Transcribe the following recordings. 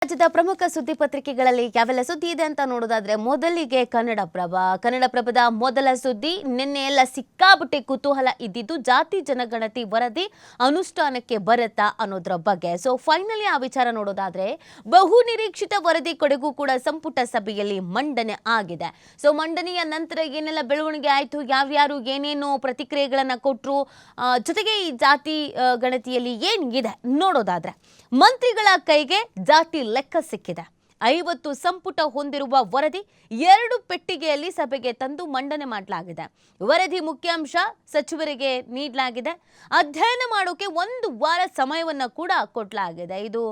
ರಾಜ್ಯದ ಪ್ರಮುಖ ಸುದ್ದಿ ಪತ್ರಿಕೆಗಳಲ್ಲಿ ಯಾವೆಲ್ಲ ಸುದ್ದಿ ಇದೆ ಅಂತ ನೋಡೋದಾದ್ರೆ ಮೊದಲಿಗೆ ಕನ್ನಡಪ್ರಭದ ಮೊದಲ ಸುದ್ದಿ ನಿನ್ನೆ ಎಲ್ಲ ಸಿಕ್ಕಾಪಟ್ಟೆ ಕುತೂಹಲ ಇದ್ದಿದ್ದು ಜಾತಿ ಜನಗಣತಿ ವರದಿ ಅನುಷ್ಠಾನಕ್ಕೆ ಬರುತ್ತಾ ಅನ್ನೋದ್ರ ಬಗ್ಗೆ. ಸೊ ಫೈನಲಿ ಆ ವಿಚಾರ ನೋಡೋದಾದ್ರೆ ಬಹು ನಿರೀಕ್ಷಿತ ವರದಿ ಕೊಡೆಗೂ ಕೂಡ ಸಂಪುಟ ಸಭೆಯಲ್ಲಿ ಮಂಡನೆ ಆಗಿದೆ. ಸೊ ಮಂಡನೆಯ ನಂತರ ಏನೆಲ್ಲ ಬೆಳವಣಿಗೆ ಆಯಿತು, ಯಾವ್ಯಾರು ಏನೇನು ಪ್ರತಿಕ್ರಿಯೆಗಳನ್ನ ಕೊಟ್ಟರು, ಜೊತೆಗೆ ಈ ಜಾತಿ ಗಣತಿಯಲ್ಲಿ ಏನಿದೆ ನೋಡೋದಾದ್ರೆ ಮಂತ್ರಿಗಳ ಕೈಗೆ ಜಾತಿ ಲೆಕ್ಕ ಸಿಕ್ಕಿದೆ. 50 ಸಂಪುಟ ಹೊಂದಿರುವ ವರದಿ 2 ಪೆಟ್ಟಿಗೆಯಲ್ಲಿ ಸಭೆಗೆ ತಂದು ಮಂಡನೆ ಮಾಡಲಾಗಿದೆ. ವರದಿ ಮುಖ್ಯಾಂಶ ಸಚಿವರಿಗೆ ನೀಡಲಾಗಿದೆ. ಅಧ್ಯಯನ ಮಾಡೋಕೆ 1 ವಾರ ಸಮಯವನ್ನು ಕೂಡ ಕೊಡಲಾಗಿದೆ. ಇದು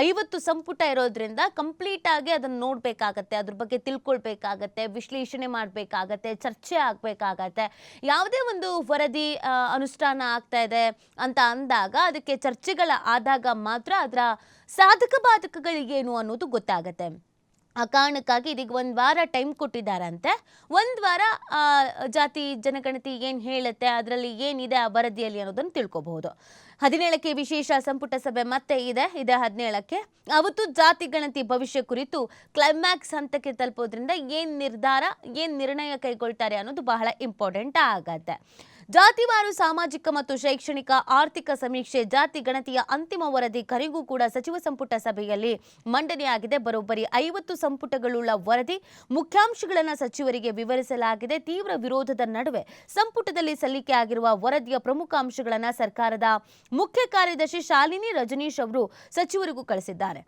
50 ಸಂಪುಟ ಇರೋದ್ರಿಂದ ಕಂಪ್ಲೀಟ್ ಆಗಿ ಅದನ್ನು ನೋಡಬೇಕಾಗತ್ತೆ, ಅದ್ರ ಬಗ್ಗೆ ತಿಳ್ಕೊಳ್ಬೇಕಾಗತ್ತೆ, ವಿಶ್ಲೇಷಣೆ ಮಾಡಬೇಕಾಗತ್ತೆ, ಚರ್ಚೆ ಆಗಬೇಕಾಗತ್ತೆ. ಯಾವುದೇ ಒಂದು ವರದಿ ಅನುಷ್ಠಾನ ಆಗ್ತಾ ಇದೆ ಅಂತ ಅಂದಾಗ ಅದಕ್ಕೆ ಚರ್ಚೆಗಳ ಆದಾಗ ಮಾತ್ರ ಅದರ ಸಾಧಕ ಬಾಧಕಗಳಿಗೇನು ಅನ್ನೋದು ಗೊತ್ತಾಗತ್ತೆ. ಆ ಕಾರಣಕ್ಕಾಗಿ ಇದೀಗ 1 ವಾರ ಟೈಮ್ ಕೊಟ್ಟಿದ್ದಾರಂತೆ. 1 ವಾರ ಜಾತಿ ಜನಗಣತಿ ಏನು ಹೇಳುತ್ತೆ, ಅದರಲ್ಲಿ ಏನಿದೆ ಆ ವರದಿಯಲ್ಲಿ ಅನ್ನೋದನ್ನು ತಿಳ್ಕೊಬಹುದು. 17ಕ್ಕೆ ವಿಶೇಷ ಸಂಪುಟ ಸಭೆ ಮತ್ತೆ ಇದೆ 17ಕ್ಕೆ. ಅವತ್ತು ಜಾತಿ ಗಣತಿ ಭವಿಷ್ಯ ಕುರಿತು ಕ್ಲೈಮ್ಯಾಕ್ಸ್ ಹಂತಕ್ಕೆ ತಲುಪೋದ್ರಿಂದ ಏನು ನಿರ್ಣಯ ಕೈಗೊಳ್ತಾರೆ ಅನ್ನೋದು ಬಹಳ ಇಂಪಾರ್ಟೆಂಟ್ ಆಗತ್ತೆ. ಜಾತಿವಾರು ಸಾಮಾಜಿಕ ಮತ್ತು ಶೈಕ್ಷಣಿಕ ಆರ್ಥಿಕ ಸಮೀಕ್ಷೆ ಜಾತಿ ಗಣತಿಯ ಅಂತಿಮ ವರದಿ ಕರೆಗೂ ಕೂಡ ಸಚಿವ ಸಂಪುಟ ಸಭೆಯಲ್ಲಿ ಮಂಡನೆಯಾಗಿದೆ. ಬರೋಬ್ಬರಿ 50 ಸಂಪುಟಗಳುಳ್ಳ ವರದಿ ಮುಖ್ಯಾಂಶಗಳನ್ನು ಸಚಿವರಿಗೆ ವಿವರಿಸಲಾಗಿದೆ. ತೀವ್ರ ವಿರೋಧದ ನಡುವೆ ಸಂಪುಟದಲ್ಲಿ ಸಲ್ಲಿಕೆ ಆಗಿರುವ ವರದಿಯ ಪ್ರಮುಖ ಅಂಶಗಳನ್ನು ಸರ್ಕಾರದ ಮುಖ್ಯ ಕಾರ್ಯದರ್ಶಿ ಶಾಲಿನಿ ರಜನೀಶ್ ಅವರು ಸಚಿವರಿಗೂ ಕಳಿಸಿದ್ದಾರೆ.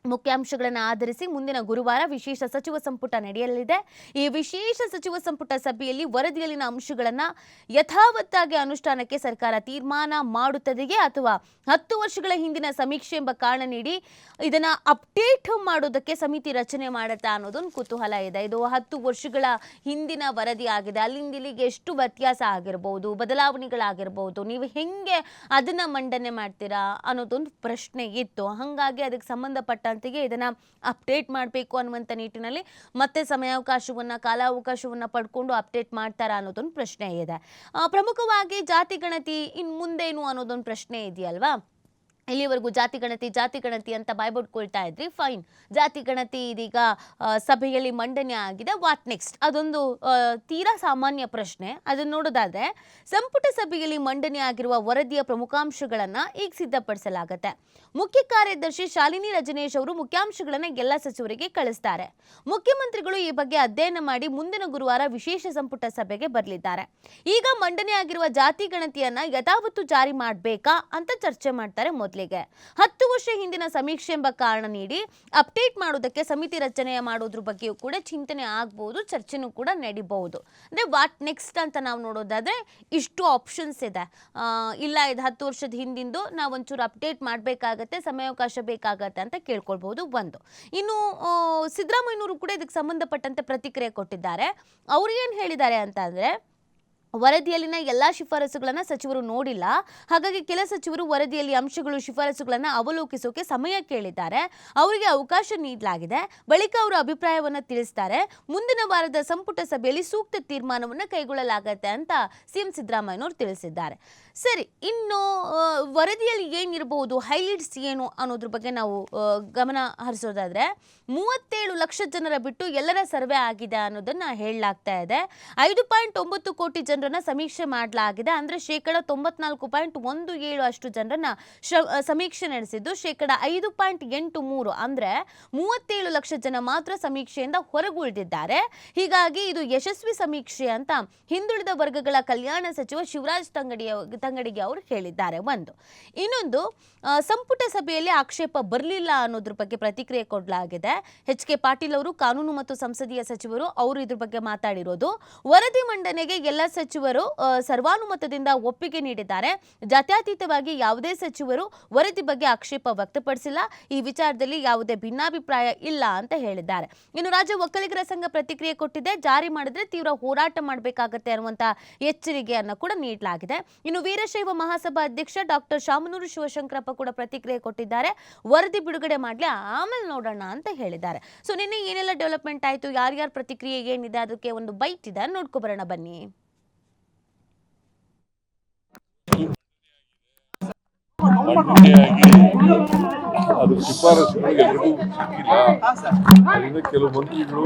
ಮುಖ್ಯಾಂಶಗಳನ್ನು ಆಧರಿಸಿ ಮುಂದಿನ ಗುರುವಾರ ವಿಶೇಷ ಸಚಿವ ಸಂಪುಟ ನಡೆಯಲಿದೆ. ಈ ವಿಶೇಷ ಸಚಿವ ಸಂಪುಟ ಸಭೆಯಲ್ಲಿ ವರದಿಯಲ್ಲಿನ ಅಂಶಗಳನ್ನು ಯಥಾವತ್ತಾಗಿ ಅನುಷ್ಠಾನಕ್ಕೆ ಸರ್ಕಾರ ತೀರ್ಮಾನ ಮಾಡುತ್ತದೆಯೇ ಅಥವಾ 10 ವರ್ಷಗಳ ಹಿಂದಿನ ಸಮೀಕ್ಷೆ ಎಂಬ ಕಾರಣ ನೀಡಿ ಇದನ್ನ ಅಪ್ಡೇಟ್ ಮಾಡೋದಕ್ಕೆ ಸಮಿತಿ ರಚನೆ ಮಾಡುತ್ತಾ ಅನ್ನೋದೊಂದು ಕುತೂಹಲ ಇದೆ. ಇದು 10 ವರ್ಷಗಳ ಹಿಂದಿನ ವರದಿ ಆಗಿದೆ. ಅಲ್ಲಿಂದ ಇಲ್ಲಿಗೆ ಎಷ್ಟು ವ್ಯತ್ಯಾಸ ಆಗಿರಬಹುದು, ಬದಲಾವಣೆಗಳಾಗಿರಬಹುದು, ನೀವು ಹೆಂಗೆ ಅದನ್ನ ಮಂಡನೆ ಮಾಡ್ತೀರಾ ಅನ್ನೋದೊಂದು ಪ್ರಶ್ನೆ ಇತ್ತು. ಹಾಗಾಗಿ ಅದಕ್ಕೆ ಸಂಬಂಧಪಟ್ಟ ಇದನ್ನ ಅಪ್ಡೇಟ್ ಮಾಡಬೇಕು ಅನ್ನುವಂಥ ನಿಟ್ಟಿನಲ್ಲಿ ಮತ್ತೆ ಕಾಲಾವಕಾಶವನ್ನ ಪಡ್ಕೊಂಡು ಅಪ್ಡೇಟ್ ಮಾಡ್ತಾರಾ ಅನ್ನೋದೊಂದು ಪ್ರಶ್ನೆ ಇದೆ. ಪ್ರಮುಖವಾಗಿ ಜಾತಿ ಗಣತಿ ಇನ್ ಮುಂದೇನು ಅನ್ನೋದೊಂದು ಪ್ರಶ್ನೆ ಇದೆಯಲ್ವಾ. ಇಲ್ಲಿವರೆಗೂ ಜಾತಿ ಗಣತಿ ಅಂತ ಬಾಯ್ಬಿಟ್ಕೊಳ್ತಾ ಇದ್ರಿ. ಫೈನ್, ಜಾತಿ ಗಣತಿ ಇದೀಗ ಸಭೆಯಲ್ಲಿ ಮಂಡನೆ ಆಗಿದೆ. What next? ಅದೊಂದು ತೀರಾ ಸಾಮಾನ್ಯ ಪ್ರಶ್ನೆ. ಅದನ್ನು ನೋಡೋದಾದ್ರೆ ಸಂಪುಟ ಸಭೆಯಲ್ಲಿ ಮಂಡನೆ ಆಗಿರುವ ವರದಿಯ ಪ್ರಮುಖಾಂಶಗಳನ್ನ ಈಗ ಸಿದ್ಧಪಡಿಸಲಾಗುತ್ತೆ. ಮುಖ್ಯ ಕಾರ್ಯದರ್ಶಿ ಶಾಲಿನಿ ರಜನೀಶ್ ಅವರು ಮುಖ್ಯಾಂಶಗಳನ್ನ ಎಲ್ಲ ಸಚಿವರಿಗೆ ಕಳಿಸ್ತಾರೆ. ಮುಖ್ಯಮಂತ್ರಿಗಳು ಈ ಬಗ್ಗೆ ಅಧ್ಯಯನ ಮಾಡಿ ಮುಂದಿನ ಗುರುವಾರ ವಿಶೇಷ ಸಂಪುಟ ಸಭೆಗೆ ಬರಲಿದ್ದಾರೆ. ಈಗ ಮಂಡನೆ ಆಗಿರುವ ಜಾತಿ ಗಣತಿಯನ್ನ ಯಥಾವತ್ತು ಜಾರಿ ಮಾಡಬೇಕಾ ಅಂತ ಚರ್ಚೆ ಮಾಡ್ತಾರೆ. ಮೊದಲಿಗೆ 10 ವರ್ಷ ಹಿಂದಿನ ಸಮೀಕ್ಷೆ ಎಂಬ ಕಾರಣ ನೀಡಿ ಅಪ್ಡೇಟ್ ಮಾಡೋದಕ್ಕೆ ಸಮಿತಿ ರಚನೆ ಮಾಡೋದ್ರ ಬಗ್ಗೆಯೂ ಕೂಡ ಚಿಂತನೆ ಆಗ್ಬಹುದು, ಚರ್ಚೆನೂ ಕೂಡ ನಡೀಬಹುದು. ಅಂದ್ರೆ ವಾಟ್ ನೆಕ್ಸ್ಟ್ ಅಂತ ನಾವು ನೋಡೋದಾದ್ರೆ ಇಷ್ಟು ಆಪ್ಷನ್ಸ್ ಇದೆ. ಇಲ್ಲ ಇದು 10 ವರ್ಷದ ಹಿಂದಿಂದು ನಾವು ಒಂಚೂರು ಅಪ್ಡೇಟ್ ಮಾಡಬೇಕಾಗತ್ತೆ, ಸಮಯಾವಕಾಶ ಬೇಕಾಗತ್ತೆ ಅಂತ ಕೇಳ್ಕೊಳ್ಬಹುದು. ಒಂದು ಇನ್ನು ಸಿದ್ದರಾಮಯ್ಯನವರು ಕೂಡ ಇದಕ್ಕೆ ಸಂಬಂಧಪಟ್ಟಂತೆ ಪ್ರತಿಕ್ರಿಯೆ ಕೊಟ್ಟಿದ್ದಾರೆ. ಅವ್ರು ಏನು ಹೇಳಿದ್ದಾರೆ ಅಂತ ಅಂದ್ರೆ, ವರದಿಯಲ್ಲಿನ ಎಲ್ಲಾ ಶಿಫಾರಸುಗಳನ್ನು ಸಚಿವರು ನೋಡಿಲ್ಲ, ಹಾಗಾಗಿ ಕೆಲ ಸಚಿವರು ವರದಿಯಲ್ಲಿ ಅಂಶಗಳು ಶಿಫಾರಸುಗಳನ್ನು ಅವಲೋಕಿಸೋಕೆ ಸಮಯ ಕೇಳಿದ್ದಾರೆ. ಅವರಿಗೆ ಅವಕಾಶ ನೀಡಲಾಗಿದೆ. ಬಳಿಕ ಅವರು ಅಭಿಪ್ರಾಯವನ್ನು ತಿಳಿಸ್ತಾರೆ. ಮುಂದಿನ ವಾರದ ಸಂಪುಟ ಸಭೆಯಲ್ಲಿ ಸೂಕ್ತ ತೀರ್ಮಾನವನ್ನು ಕೈಗೊಳ್ಳಲಾಗತ್ತೆ ಅಂತ ಸಿಎಂ ಸಿದ್ದರಾಮಯ್ಯನವರು ತಿಳಿಸಿದ್ದಾರೆ. ಸರಿ, ಇನ್ನು ವರದಿಯಲ್ಲಿ ಏನಿರಬಹುದು, ಹೈಲೈಟ್ಸ್ ಏನು ಅನ್ನೋದ್ರ ಬಗ್ಗೆ ನಾವು ಗಮನ ಹರಿಸೋದಾದ್ರೆ 37 ಲಕ್ಷ ಜನರ ಬಿಟ್ಟು ಎಲ್ಲರ ಸರ್ವೆ ಆಗಿದೆ ಅನ್ನೋದನ್ನ ಹೇಳಲಾಗ್ತಾ ಇದೆ. 5.9 ಕೋಟಿ ಜನರನ್ನ ಸಮೀಕ್ಷೆ ಮಾಡಲಾಗಿದೆ. ಅಂದ್ರೆ 94.17% ಅಷ್ಟು ಜನರನ್ನ ಸಮೀಕ್ಷೆ ನಡೆಸಿದ್ದು 5.83% ಅಂದ್ರೆ 37 ಲಕ್ಷ ಜನ ಮಾತ್ರ ಸಮೀಕ್ಷೆಯಿಂದ ಹೊರಗುಳಿದಿದ್ದಾರೆ. ಹೀಗಾಗಿ ಇದು ಯಶಸ್ವಿ ಸಮೀಕ್ಷೆ ಅಂತ ಹಿಂದುಳಿದ ವರ್ಗಗಳ ಕಲ್ಯಾಣ ಸಚಿವ ಶಿವರಾಜ್ ತಂಗಡಿಗೆ ಅವರು ಹೇಳಿದ್ದಾರೆ. ಇನ್ನೊಂದು, ಸಂಪುಟ ಸಭೆಯಲ್ಲಿ ಆಕ್ಷೇಪ ಬರಲಿಲ್ಲ ಅನ್ನೋದ್ರ ಬಗ್ಗೆ ಪ್ರತಿಕ್ರಿಯೆ ಕೊಡಲಾಗಿದೆ. ಎಚ್.ಕೆ. ಪಾಟೀಲ್ ಅವರು ಕಾನೂನು ಮತ್ತು ಸಂಸದೀಯ ಸಚಿವರು ಅವರು ಇದ್ರ ಬಗ್ಗೆ ಮಾತಾಡಿರೋದು. ವರದಿ ಮಂಡನೆಗೆ ಎಲ್ಲ ಸಚಿವರು ಸರ್ವಾನುಮತದಿಂದ ಒಪ್ಪಿಗೆ ನೀಡಿದ್ದಾರೆ. ಜಾತ್ಯತೀತವಾಗಿ ಯಾವುದೇ ಸಚಿವರು ವರದಿ ಬಗ್ಗೆ ಆಕ್ಷೇಪ ವ್ಯಕ್ತಪಡಿಸಿಲ್ಲ. ಈ ವಿಚಾರದಲ್ಲಿ ಯಾವುದೇ ಭಿನ್ನಾಭಿಪ್ರಾಯ ಇಲ್ಲ ಅಂತ ಹೇಳಿದ್ದಾರೆ. ಇನ್ನು ರಾಜ್ಯ ಒಕ್ಕಲಿಗರ ಸಂಘ ಪ್ರತಿಕ್ರಿಯೆ ಕೊಟ್ಟಿದೆ. ಜಾರಿ ಮಾಡಿದ್ರೆ ತೀವ್ರ ಹೋರಾಟ ಮಾಡಬೇಕಾಗತ್ತೆ ಅನ್ನುವಂತ ಎಚ್ಚರಿಕೆಯನ್ನು ಕೂಡ ನೀಡಲಾಗಿದೆ. ಇನ್ನು ವೀರಶೈವ ಮಹಾಸಭಾ ಅಧ್ಯಕ್ಷ ಡಾಕ್ಟರ್ ಶಾಮನೂರು ಶಿವಶಂಕರಪ್ಪ ಕೂಡ ಪ್ರತಿಕ್ರಿಯೆ ಕೊಟ್ಟಿದ್ದಾರೆ. ವರದಿ ಬಿಡುಗಡೆ ಮಾಡಲಿ, ಆಮೇಲೆ ನೋಡೋಣ ಅಂತ ಹೇಳಿದ್ದಾರೆ. ಸೊ ನಿನ್ನೆ ಏನೆಲ್ಲ ಡೆವಲಪ್ಮೆಂಟ್ ಆಯಿತು, ಯಾರ್ಯಾರ ಪ್ರತಿಕ್ರಿಯೆ ಏನಿದೆ ಅದಕ್ಕೆ ಒಂದು ಬೈಟ್ ಇದೆ, ನೋಡ್ಕೊಬರೋಣ ಬನ್ನಿ. ಮಂಡನೆಯಾಗಿ ಅದು ಶಿಫಾರಸುಗಳು ಎಲ್ರಿಗೂ ಸಿಕ್ಕಿಲ್ಲ. ಅದರಿಂದ ಕೆಲವು ಮಂತ್ರಿಗಳು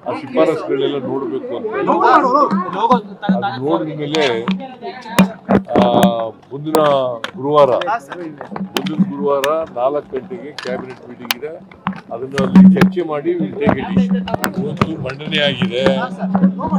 ಆ ಶಿಫಾರಸುಗಳೆಲ್ಲ ನೋಡಬೇಕು ಅಂತ ಅದು ನೋಡಿದ ಮೇಲೆ ಮುಂದಿನ ಗುರುವಾರ 4 ಗಂಟೆಗೆ ಕ್ಯಾಬಿನೆಟ್ ಮೀಟಿಂಗ್ ಇದೆ. ಅದನ್ನು ಅಲ್ಲಿ ಚರ್ಚೆ ಮಾಡಿ ಇವತ್ತು ಮಂಡನೆ ಆಗಿದೆ.